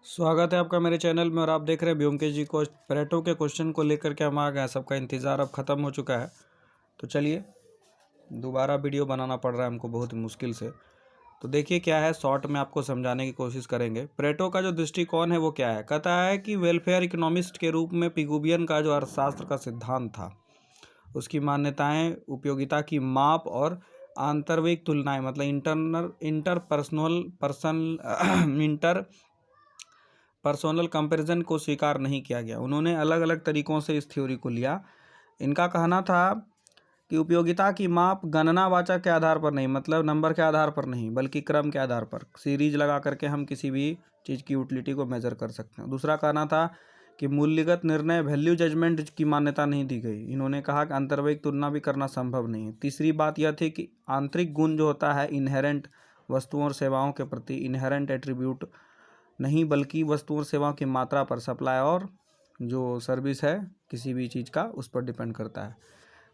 स्वागत है आपका मेरे चैनल में और आप देख रहे हैं ब्योमकेश जी को। पेरेटो के क्वेश्चन को लेकर के हम आ गए। सबका इंतज़ार अब ख़त्म हो चुका है, तो चलिए दोबारा वीडियो बनाना पड़ रहा है हमको बहुत मुश्किल से। तो देखिए क्या है, शॉर्ट में आपको समझाने की कोशिश करेंगे। पेरेटो का जो दृष्टिकोण है वो क्या है। कहता है कि वेलफेयर इकोनॉमिस्ट के रूप में पिगुबियन का जो अर्थशास्त्र का सिद्धांत था, उसकी मान्यताएँ उपयोगिता की माप और आंतरिक तुलनाएँ, मतलब पर्सनल कंपैरिजन को स्वीकार नहीं किया गया। उन्होंने अलग अलग तरीक़ों से इस थ्योरी को लिया। इनका कहना था कि उपयोगिता की माप गणनावाचक के आधार पर नहीं, मतलब नंबर के आधार पर नहीं, बल्कि क्रम के आधार पर सीरीज लगा करके हम किसी भी चीज़ की यूटिलिटी को मेज़र कर सकते हैं। दूसरा कहना था कि मूल्यगत निर्णय वैल्यू जजमेंट की मान्यता नहीं दी गई। इन्होंने कहा कि अंतर्वैयिक तुलना भी करना संभव नहीं है। तीसरी बात यह थी कि आंतरिक गुण जो होता है इनहेरेंट, वस्तुओं और सेवाओं के प्रति इनहेरेंट एट्रीब्यूट नहीं, बल्कि वस्तुओं और सेवाओं की मात्रा पर, सप्लाई और जो सर्विस है किसी भी चीज़ का, उस पर डिपेंड करता है।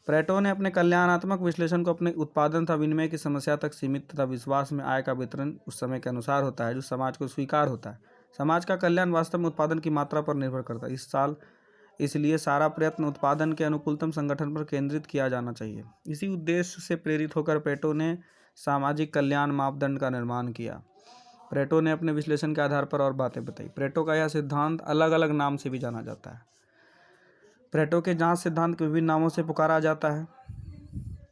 पेरेटो ने अपने कल्याणात्मक विश्लेषण को अपने उत्पादन तथा विनिमय की समस्या तक सीमित तथा विश्वास में आय का वितरण उस समय के अनुसार होता है जो समाज को स्वीकार होता है। समाज का कल्याण वास्तव में उत्पादन की मात्रा पर निर्भर करता है। इसलिए सारा प्रयत्न उत्पादन के अनुकूलतम संगठन पर केंद्रित किया जाना चाहिए। इसी उद्देश्य से प्रेरित होकर पेरेटो ने सामाजिक कल्याण मापदंड का निर्माण किया। पेरेटो ने अपने विश्लेषण के आधार पर और बातें बताई। पेरेटो का यह सिद्धांत अलग अलग नाम से भी जाना जाता है। पेरेटो के जांच सिद्धांत को विभिन्न नामों से पुकारा जाता है।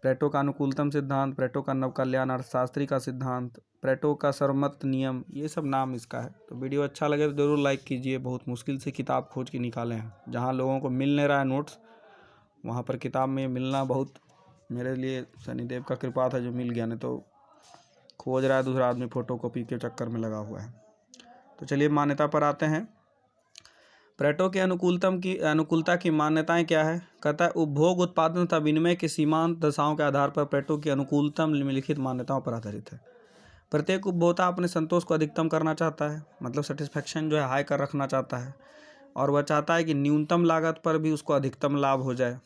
पेरेटो का अनुकूलतम सिद्धांत, पेरेटो का नवकल्याण अर्थशास्त्री का सिद्धांत, पेरेटो का सर्वमत नियम, ये सब नाम इसका है। तो वीडियो अच्छा लगे तो ज़रूर लाइक कीजिए। बहुत मुश्किल से किताब खोज के निकाले हैं, जहाँ लोगों को मिल नहीं रहा है नोट्स, वहाँ पर किताब में मिलना बहुत मेरे लिए शनिदेव का कृपा था जो मिल गया, नहीं तो खोज रहा है दूसरा आदमी, फोटोकॉपी के चक्कर में लगा हुआ है। तो चलिए मान्यता पर आते हैं। पेरेटो के अनुकूलता की मान्यताएं क्या है। कहता है उपभोग, उत्पादन तथा विनिमय के सीमांत दशाओं के आधार पर पेरेटो की अनुकूलतम निम्नलिखित मान्यताओं पर आधारित है। प्रत्येक उपभोक्ता अपने संतोष को अधिकतम करना चाहता है, मतलब सेटिस्फैक्शन जो है हाई कर रखना चाहता है, और वह चाहता है कि न्यूनतम लागत पर भी उसको अधिकतम लाभ हो जाए।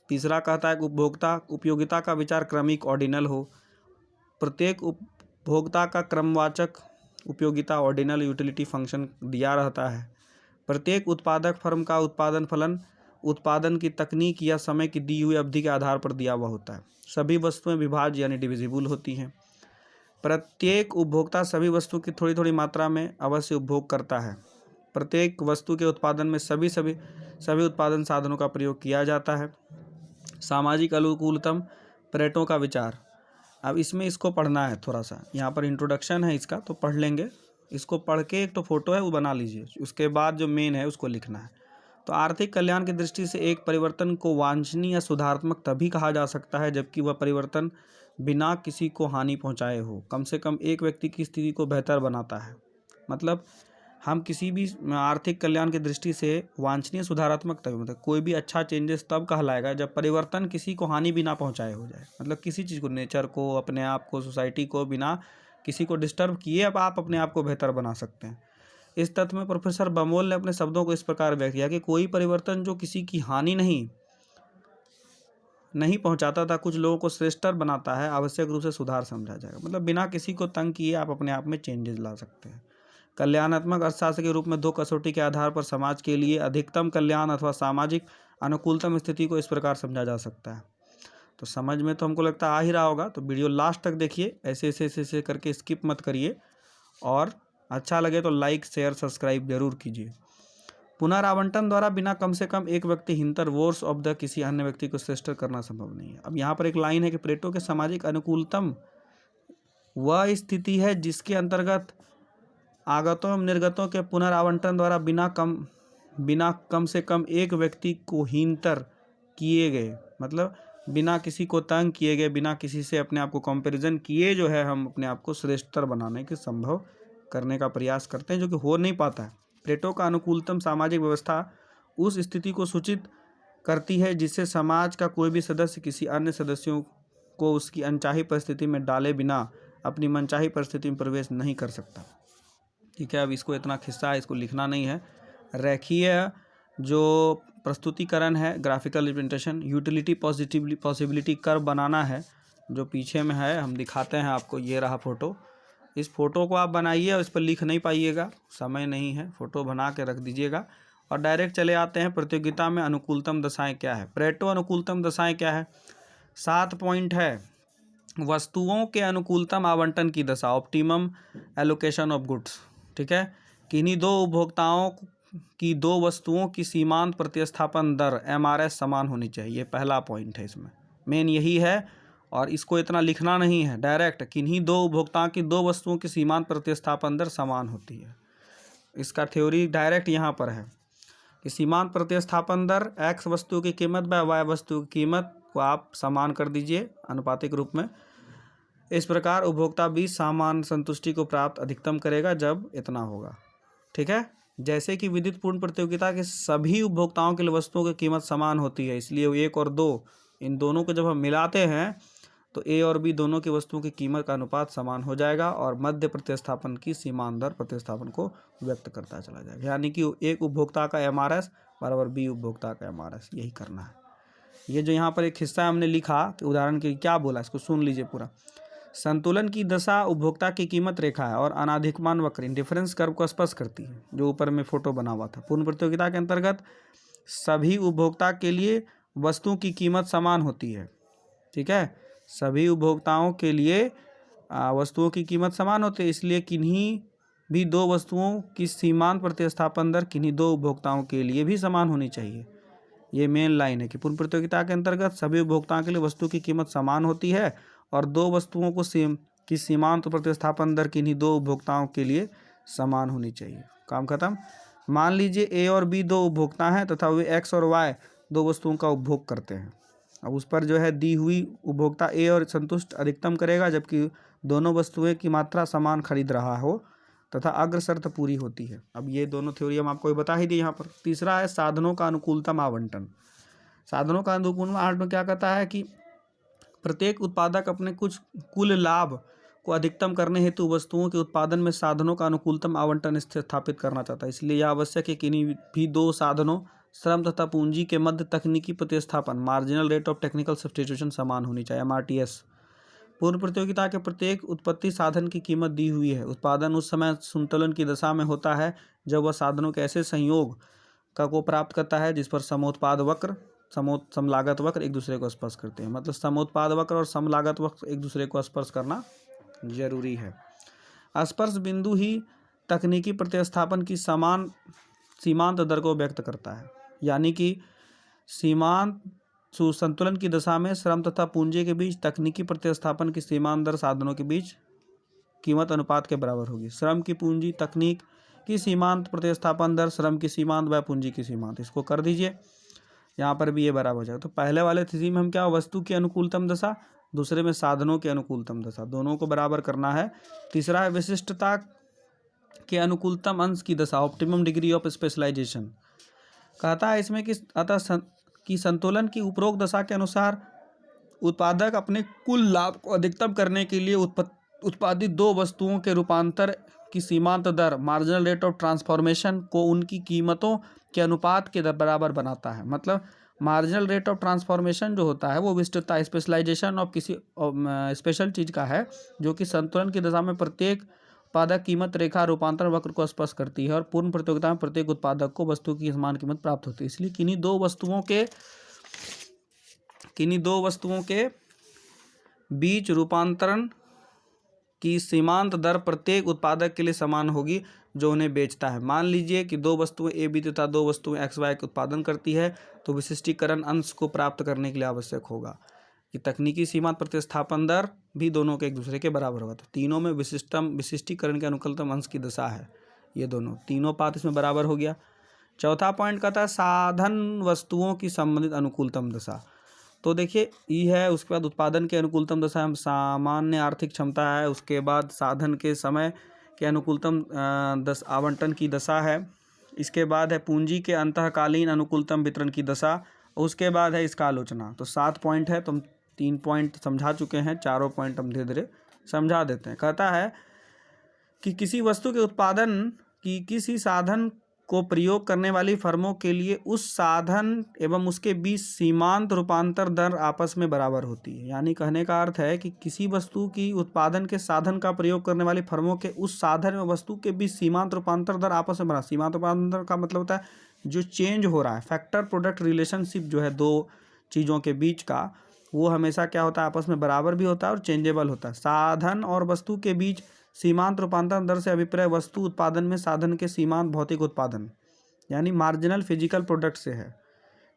तीसरा कहता है कि उपभोक्ता उपयोगिता का विचार क्रमिक ऑर्डिनल हो। प्रत्येक उपभोक्ता का क्रमवाचक उपयोगिता ऑर्डिनल यूटिलिटी फंक्शन दिया रहता है। प्रत्येक उत्पादक फर्म का उत्पादन फलन उत्पादन की तकनीक या समय की दी हुई अवधि के आधार पर दिया हुआ होता है। सभी वस्तुएं विभाज्य यानी डिविजिबल होती हैं। प्रत्येक उपभोक्ता सभी वस्तु की थोड़ी थोड़ी मात्रा में अवश्य उपभोग करता है। प्रत्येक वस्तु के उत्पादन में सभी उत्पादन साधनों का प्रयोग किया जाता है। सामाजिक अनुकूलतम पेरेटो का विचार। अब इसमें इसको पढ़ना है थोड़ा सा, यहाँ पर इंट्रोडक्शन है इसका, तो पढ़ लेंगे। इसको पढ़ के एक तो फोटो है वो बना लीजिए, उसके बाद जो मेन है उसको लिखना है। तो आर्थिक कल्याण की दृष्टि से एक परिवर्तन को वांछनीय या सुधारात्मक तभी कहा जा सकता है जबकि वह परिवर्तन बिना किसी को हानि पहुंचाए हो, कम से कम एक व्यक्ति की स्थिति को बेहतर बनाता है। मतलब हम किसी भी आर्थिक कल्याण की दृष्टि से वांछनीय सुधारात्मक तभी, मतलब कोई भी अच्छा चेंजेस तब कहलाएगा जब परिवर्तन किसी को हानि बिना पहुंचाए हो जाए। मतलब किसी चीज़ को, नेचर को, अपने आप को, सोसाइटी को बिना किसी को डिस्टर्ब किए अब आप अपने आप को बेहतर बना सकते हैं। इस तथ्य में प्रोफेसर बमोल ने अपने शब्दों को इस प्रकार व्यक्त किया कि कोई परिवर्तन जो किसी की हानि नहीं पहुंचाता था, कुछ लोगों को श्रेष्ठतर बनाता है, आवश्यक रूप से सुधार समझा जाएगा। मतलब बिना किसी को तंग किए आप अपने आप में चेंजेस ला सकते हैं। कल्याणात्मक अर्थशास्त्र के रूप में दो कसौटी के आधार पर समाज के लिए अधिकतम कल्याण अथवा सामाजिक अनुकूलतम स्थिति को इस प्रकार समझा जा सकता है। तो समझ में तो हमको लगता आ ही रहा होगा, तो वीडियो लास्ट तक देखिए, ऐसे करके स्किप मत करिए, और अच्छा लगे तो लाइक शेयर सब्सक्राइब जरूर कीजिए। पुनरावंटन द्वारा बिना कम से कम एक व्यक्ति हिंतर वोर्स ऑफ द किसी अन्य व्यक्ति को श्रेष्ठ करना संभव नहीं है। अब यहाँ पर एक लाइन है कि पेरेटो के सामाजिक अनुकूलतम वह स्थिति है जिसके अंतर्गत आगतों एवं निर्गतों के पुनरावंटन द्वारा बिना कम से कम एक व्यक्ति को हीनतर किए गए, मतलब बिना किसी को तंग किए गए, बिना किसी से अपने आप को कंपैरिजन किए जो है हम अपने आप को श्रेष्ठतर बनाने के संभव करने का प्रयास करते हैं, जो कि हो नहीं पाता है। पेरेटो का अनुकूलतम सामाजिक व्यवस्था उस स्थिति को सूचित करती है जिससे समाज का कोई भी सदस्य किसी अन्य सदस्यों को उसकी अनचाही परिस्थिति में डाले बिना अपनी मनचाही परिस्थिति में प्रवेश नहीं कर सकता। ठीक है, अब इसको इतना खिस्सा है, इसको लिखना नहीं है। रेखीय जो प्रस्तुतिकरण है, graphical representation, utility possibility curve बनाना है, जो पीछे में है हम दिखाते हैं आपको। ये रहा फोटो, इस फोटो को आप बनाइए और इस पर लिख नहीं पाइएगा, समय नहीं है, फोटो बना के रख दीजिएगा। और डायरेक्ट चले आते हैं प्रतियोगिता में अनुकूलतम दशाएं क्या है। प्रेटो अनुकूलतम दशाएं क्या है? 7 पॉइंट है। वस्तुओं के अनुकूलतम आवंटन की दशा, ऑप्टिमम एलोकेशन ऑफ गुड्स, ठीक है। किन्हीं दो उपभोक्ताओं की दो वस्तुओं की सीमांत प्रतिस्थापन दर MRS समान होनी चाहिए। पहला पॉइंट है, इसमें मेन यही है। और इसको इतना लिखना नहीं है, डायरेक्ट किन्हीं दो उपभोक्ताओं की दो वस्तुओं की सीमांत प्रतिस्थापन दर समान होती है। इसका थ्योरी डायरेक्ट यहाँ पर है कि सीमांत प्रतिस्थापन दर X वस्तु की कीमत बाय Y वस्तु की कीमत को आप समान कर दीजिए अनुपातिक रूप में। इस प्रकार उपभोक्ता B सामान संतुष्टि को प्राप्त अधिकतम करेगा जब इतना होगा, ठीक है। जैसे कि विद्युत पूर्ण प्रतियोगिता के सभी उपभोक्ताओं के लिए वस्तुओं की कीमत समान होती है, इसलिए 1 और 2 इन दोनों को जब हम मिलाते हैं तो A और B दोनों की वस्तुओं की कीमत का अनुपात समान हो जाएगा और मध्य प्रतिस्थापन की सीमांत दर प्रतिस्थापन को व्यक्त करता चला जाएगा। यानी कि एक उपभोक्ता का MRS बराबर B उपभोक्ता का MRS, यही करना है। ये जो यहाँ पर एक हिस्सा हमने लिखा कि उदाहरण के लिए क्या बोला, इसको सुन लीजिए पूरा। संतुलन की दशा उपभोक्ता की कीमत रेखा है और अनाधिकमान वक्र इंडिफरेंस कर्व को स्पर्श करती है, जो ऊपर में फोटो बना हुआ था। पूर्ण प्रतियोगिता के अंतर्गत सभी उपभोक्ता के लिए वस्तुओं की कीमत समान होती है, ठीक है। सभी उपभोक्ताओं के लिए वस्तुओं की कीमत समान होती है, इसलिए किन्हीं भी दो वस्तुओं की सीमांत प्रतिस्थापन दर किन्हीं दो उपभोक्ताओं के लिए भी समान होनी चाहिए। ये मेन लाइन है कि पूर्ण प्रतियोगिता के अंतर्गत सभी उपभोक्ताओं के लिए वस्तु की कीमत समान होती है और दो वस्तुओं को की सीमांत प्रतिस्थापन दर किन्हीं दो उपभोक्ताओं के लिए समान होनी चाहिए। काम खत्म। मान लीजिए A और B दो उपभोक्ता हैं तथा वे X और Y दो वस्तुओं का उपभोग करते हैं। अब उस पर जो है दी हुई उपभोक्ता A और संतुष्ट अधिकतम करेगा जबकि दोनों वस्तुएं की मात्रा समान खरीद रहा हो तथा अग्र शर्त पूरी होती है। अब ये दोनों थ्योरी हम आपको बता ही दी यहाँ पर। तीसरा है साधनों का अनुकूलतम आवंटन। साधनों का अनुकूलतम आवंटन क्या कहता है कि प्रत्येक उत्पादक अपने कुछ कुल लाभ को अधिकतम करने हेतु वस्तुओं के उत्पादन में साधनों का अनुकूलतम आवंटन स्थापित करना चाहता है। इसलिए यह आवश्यक है कि किन्हीं भी दो साधनों श्रम तथा पूंजी के मध्य तकनीकी प्रतिस्थापन marginal rate of technical substitution समान होनी चाहिए, MRTS। पूर्ण प्रतियोगिता के प्रत्येक उत्पत्ति साधन की कीमत दी हुई है। उत्पादन उस समय संतुलन की दशा में होता है जब वह साधनों के ऐसे संयोग को प्राप्त करता है जिस पर समोत्पाद वक्र समलागत वक्र एक दूसरे को स्पर्श करते हैं। मतलब समोत्पाद वक्र और समलागत वक्र एक दूसरे को स्पर्श करना जरूरी है। स्पर्श बिंदु ही तकनीकी प्रतिस्थापन की समान सीमांत दर को व्यक्त करता है। यानी कि सीमांत संतुलन की दशा में श्रम तथा पूंजी के बीच तकनीकी प्रतिस्थापन की सीमांत दर साधनों के बीच कीमत अनुपात के बराबर होगी। श्रम की पूंजी तकनीक की सीमांत प्रतिस्थापन दर श्रम की सीमांत व पूंजी की सीमांत, इसको कर दीजिए। यहाँ पर भी ये बराबर हो जाएगा। तो पहले वाले थ्योरी में हम क्या, वस्तु की अनुकूलतम दशा, दूसरे में साधनों की अनुकूलतम दशा, दोनों को बराबर करना है। तीसरा है विशिष्टता के अनुकूलतम अंश की दशा, ऑप्टिमम डिग्री ऑफ स्पेशलाइजेशन। कहता है इसमें कि अतः कि संतुलन की उपरोक्त दशा के अनुसार उत्पादक अपने कुल लाभ को अधिकतम करने के लिए उत्पादित दो वस्तुओं के रूपांतर की सीमांत दर मार्जिनल रेट ऑफ ट्रांसफॉर्मेशन को उनकी कीमतों के अनुपात के बराबर बनाता है। मतलब मार्जिनल रेट ऑफ ट्रांसफॉर्मेशन जो होता है वो विशिष्टता स्पेशलाइजेशन ऑफ किसी स्पेशल चीज़ का है जो कि संतुलन की दशा में प्रत्येक उत्पादक कीमत रेखा रूपांतरण वक्र को स्पर्श करती है और पूर्ण प्रतियोगिता में प्रत्येक उत्पादक को वस्तु की समान कीमत प्राप्त होती है। इसलिए किन्हीं दो वस्तुओं के बीच रूपांतरण की सीमांत दर प्रत्येक उत्पादक के लिए समान होगी जो उन्हें बेचता है। मान लीजिए कि दो वस्तुएं A B तथा दो वस्तुएं X Y के उत्पादन करती है तो विशिष्टीकरण अंश को प्राप्त करने के लिए आवश्यक होगा कि तकनीकी सीमांत प्रतिस्थापन दर भी दोनों के एक दूसरे के बराबर होगा। तो तीनों में विशिष्टीकरण के अनुकूलतम अंश की दशा है, ये दोनों तीनों पात इसमें बराबर हो गया। चौथा पॉइंट कहता है साधन वस्तुओं की संबंधित अनुकूलतम दशा। तो देखिए ये है, उसके बाद उत्पादन के अनुकूलतम दशा हम सामान्य आर्थिक क्षमता है, उसके बाद साधन के समय के अनुकूलतम आवंटन की दशा है, इसके बाद है पूंजी के अंतःकालीन अनुकूलतम वितरण की दशा, उसके बाद है इसका आलोचना। तो 7 पॉइंट है, तो हम 3 पॉइंट समझा चुके हैं, चारों पॉइंट हम धीरे धीरे समझा देते हैं। कहता है कि किसी वस्तु के उत्पादन की किसी साधन को प्रयोग करने वाली फर्मों के लिए उस साधन एवं उसके बीच सीमांत रूपांतर दर आपस में बराबर होती है। यानी कहने का अर्थ है कि किसी वस्तु की उत्पादन के साधन का प्रयोग करने वाली फर्मों के उस साधन एवं वस्तु के बीच सीमांत रूपांतर दर आपस में बराबर। सीमांत रूपांतर का मतलब होता है जो चेंज हो रहा है, फैक्टर प्रोडक्ट रिलेशनशिप जो है दो चीज़ों के बीच का, वो हमेशा क्या होता है, आपस में बराबर भी होता है और चेंजेबल होता है। साधन और वस्तु के बीच सीमांत रूपांतर दर से अभिप्राय वस्तु उत्पादन में साधन के सीमांत भौतिक उत्पादन यानी मार्जिनल फिजिकल प्रोडक्ट से है।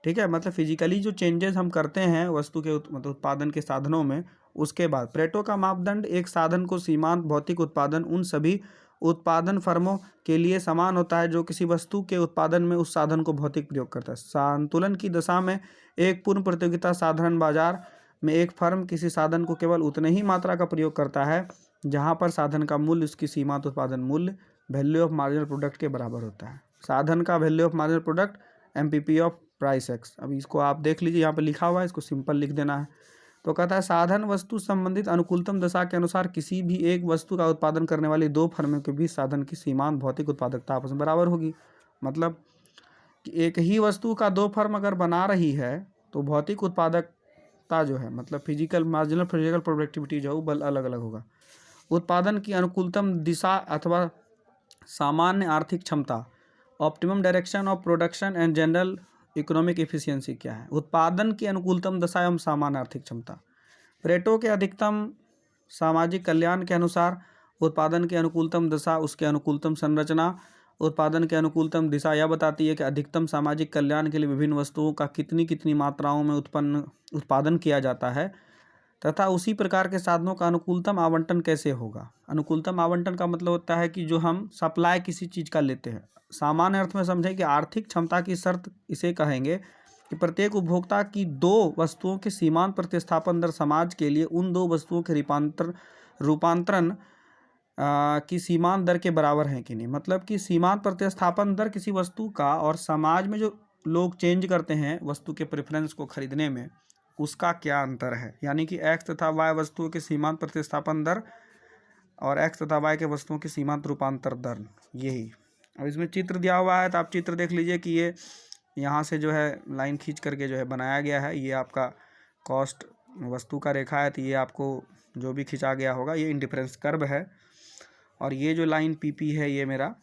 ठीक है, मतलब फिजिकली जो चेंजेस हम करते हैं वस्तु के मतलब उत्पादन के साधनों में, उसके बाद प्रेटो का मापदंड एक साधन को सीमांत भौतिक उत्पादन उन सभी उत्पादन फर्मों के लिए समान होता है जो किसी वस्तु के उत्पादन में उस साधन को भौतिक प्रयोग करता है। संतुलन की दशा में एक पूर्ण प्रतियोगिता साधारण बाजार में एक फर्म किसी साधन को केवल उतने ही मात्रा का प्रयोग करता है जहां पर साधन का मूल्य उसकी सीमांत उत्पादन मूल्य वैल्यू ऑफ मार्जिनल प्रोडक्ट के बराबर होता है। साधन का value of marginal product MPP of price x. अब इसको आप देख लीजिए, यहाँ पे लिखा हुआ है, इसको सिंपल लिख देना है। तो कहता है साधन वस्तु संबंधित अनुकूलतम दशा के अनुसार किसी भी एक वस्तु का उत्पादन करने वाली दो फर्मों के बीच साधन की सीमांत भौतिक उत्पादकता आपस में बराबर होगी। मतलब कि एक ही वस्तु का दो फर्म अगर बना रही है तो भौतिक उत्पादकता जो है, मतलब फिजिकल मार्जिनल फिजिकल प्रोडक्टिविटी जो है वो अलग अलग होगा। उत्पादन की अनुकूलतम दिशा अथवा सामान्य आर्थिक क्षमता, optimum direction of production and general economic efficiency क्या है? उत्पादन की अनुकूलतम दशा एवं सामान्य आर्थिक क्षमता। प्रेटो के अधिकतम सामाजिक कल्याण के अनुसार उत्पादन की अनुकूलतम दशा उसके अनुकूलतम संरचना। उत्पादन की अनुकूलतम दिशा यह बताती है कि अधिकतम सामाजिक कल्याण के लिए विभिन्न वस्तुओं का कितनी मात्राओं में उत्पादन किया जाता है तथा उसी प्रकार के साधनों का अनुकूलतम आवंटन कैसे होगा। अनुकूलतम आवंटन का मतलब होता है कि जो हम सप्लाई किसी चीज़ का लेते हैं, सामान्य अर्थ में समझें कि आर्थिक क्षमता की शर्त इसे कहेंगे कि प्रत्येक उपभोक्ता की दो वस्तुओं के सीमांत प्रतिस्थापन दर समाज के लिए उन दो वस्तुओं के रूपांतरण की सीमांत दर के बराबर है कि नहीं। मतलब कि सीमांत प्रतिस्थापन दर किसी वस्तु का और समाज में जो लोग चेंज करते हैं वस्तु के प्रेफरेंस को खरीदने में, उसका क्या अंतर है। यानी कि x तथा y वस्तुओं के सीमांत प्रतिस्थापन दर और x तथा y के वस्तुओं की सीमांत रूपांतर दर, यही। अब इसमें चित्र दिया हुआ है तो आप चित्र देख लीजिए कि ये यहाँ से जो है लाइन खींच करके जो है बनाया गया है। ये आपका कॉस्ट वस्तु का रेखा है, तो ये आपको जो भी खींचा गया होगा ये इंडिफरेंस कर्व है। और ये जो लाइन PP है ये मेरा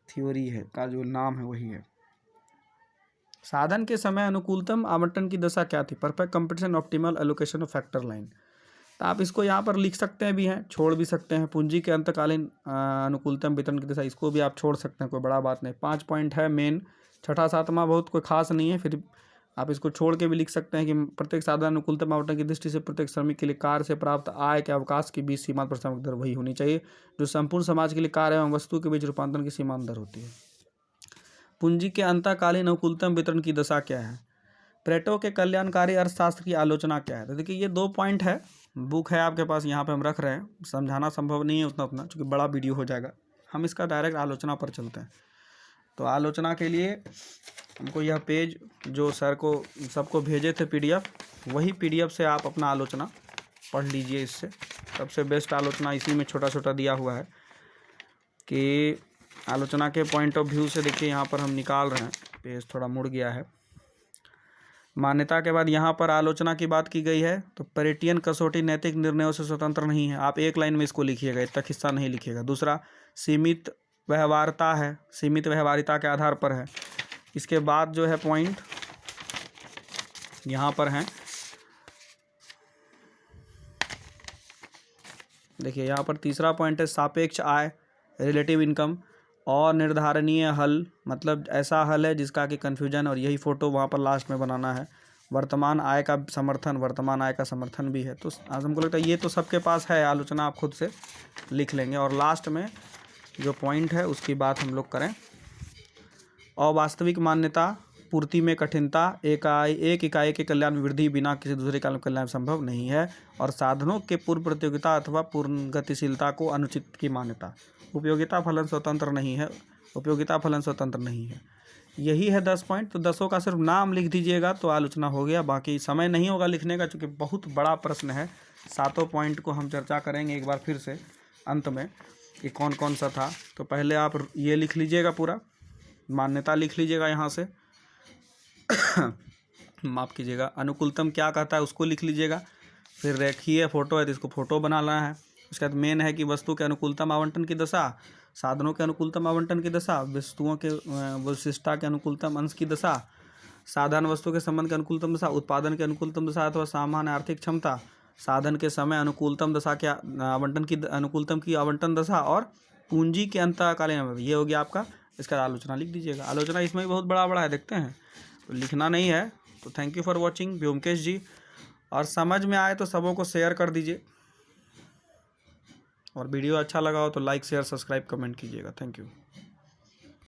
थ्योरी है का जो नाम है वही है। साधन के समय अनुकूलतम आवंटन की दशा क्या थी? Perfect competition optimal allocation of factor line. तो आप इसको यहाँ पर लिख सकते हैं भी हैं, छोड़ भी सकते हैं। पूंजी के अंतकालीन अनुकूलतम वितरण की दशा, इसको भी आप छोड़ सकते हैं, कोई बड़ा बात नहीं। 5 पॉइंट है मेन, छठा सातवां बहुत कोई खास नहीं है, फिर आप इसको छोड़ के भी लिख सकते हैं कि प्रत्येक साधन अनुकूलतम आवंटन की दृष्टि से प्रत्येक श्रमिक के लिए कार्य से प्राप्त आय के अवकाश के बीच सीमांत प्रतिस्थापन दर वही होनी चाहिए जो संपूर्ण समाज के लिए कार्य एवं वस्तु के बीच रूपांतरण की सीमांत दर होती है। पूंजी के अंतकालीन अनुकूलतम वितरण की दशा क्या है? प्रेटो के कल्याणकारी अर्थशास्त्र की आलोचना क्या है? तो देखिए ये 2 पॉइंट है, बुक है आपके पास, यहाँ पे हम रख रहे हैं, समझाना संभव नहीं है उतना क्योंकि बड़ा वीडियो हो जाएगा। हम इसका डायरेक्ट आलोचना पर चलते हैं। तो आलोचना के लिए हमको यह पेज जो सर को सबको भेजे थे PDF, वही PDF से आप अपना आलोचना पढ़ लीजिए। इससे सबसे बेस्ट आलोचना इसी में छोटा छोटा दिया हुआ है कि आलोचना के पॉइंट ऑफ व्यू से देखिए यहाँ पर हम निकाल रहे हैं, पेज थोड़ा मुड़ गया है। मान्यता के बाद यहाँ पर आलोचना की बात की गई है। तो पेरेटियन कसौटी नैतिक निर्णयों से स्वतंत्र नहीं है, आप एक लाइन में इसको लिखिएगा, तक हिस्सा नहीं लिखिएगा। दूसरा सीमित व्यवहार्यता है, सीमित व्यवहारिता के आधार पर है। इसके बाद जो है पॉइंट यहाँ पर हैं, देखिए यहाँ पर तीसरा पॉइंट है सापेक्ष आय, रिलेटिव इनकम और निर्धारणीय हल, मतलब ऐसा हल है जिसका कि कन्फ्यूजन, और यही फ़ोटो वहाँ पर लास्ट में बनाना है। वर्तमान आय का समर्थन, वर्तमान आय का समर्थन भी है। तो आज हमको लगता है ये तो सबके पास है, आलोचना आप खुद से लिख लेंगे। और लास्ट में जो पॉइंट है उसकी बात हम लोग करें। अवास्तविक मान्यता पूर्ति में कठिनता, एक इकाई के कल्याण में वृद्धि बिना किसी दूसरे इकाई में कल्याण संभव नहीं है, और साधनों के पूर्व प्रतियोगिता अथवा पूर्ण गतिशीलता को अनुचित की मान्यता। उपयोगिता फलन स्वतंत्र नहीं है, उपयोगिता फलन स्वतंत्र नहीं है। यही है 10 पॉइंट। तो 10 का सिर्फ नाम लिख दीजिएगा तो आलोचना हो गया, बाकी समय नहीं होगा लिखने का क्योंकि बहुत बड़ा प्रश्न है। 7 पॉइंट को हम चर्चा करेंगे एक बार फिर से अंत में कि कौन कौन सा था। तो पहले आप ये लिख लीजिएगा पूरा मान्यता लिख लीजिएगा यहाँ से। माफ़ कीजिएगा, अनुकूलतम क्या कहता है उसको लिख लीजिएगा। फिर रेखीय फोटो है तो इसको फोटो बनाना है। उसके बाद मेन है कि वस्तु के अनुकूलतम आवंटन की दशा, साधनों के अनुकूलतम आवंटन की दशा, वस्तुओं के विशिष्टता के अनुकूलतम अंश की दशा, साधन वस्तु के संबंध के अनुकूलतम दशा, उत्पादन के अनुकूलतम दशा अथवा सामान्य आर्थिक क्षमता, साधन के समय अनुकूलतम दशा के आवंटन की अनुकूलतम की आवंटन दशा और पूंजी के अंतकालीन। ये हो गया आपका। इसका आलोचना लिख दीजिएगा। आलोचना इसमें भी बहुत बड़ा बड़ा है, देखते हैं, तो लिखना नहीं है। तो thank you for watching Vyomkesh ji, और समझ में आए तो सबों को शेयर कर दीजिए, और वीडियो अच्छा लगा हो तो लाइक शेयर सब्सक्राइब कमेंट कीजिएगा। Thank you.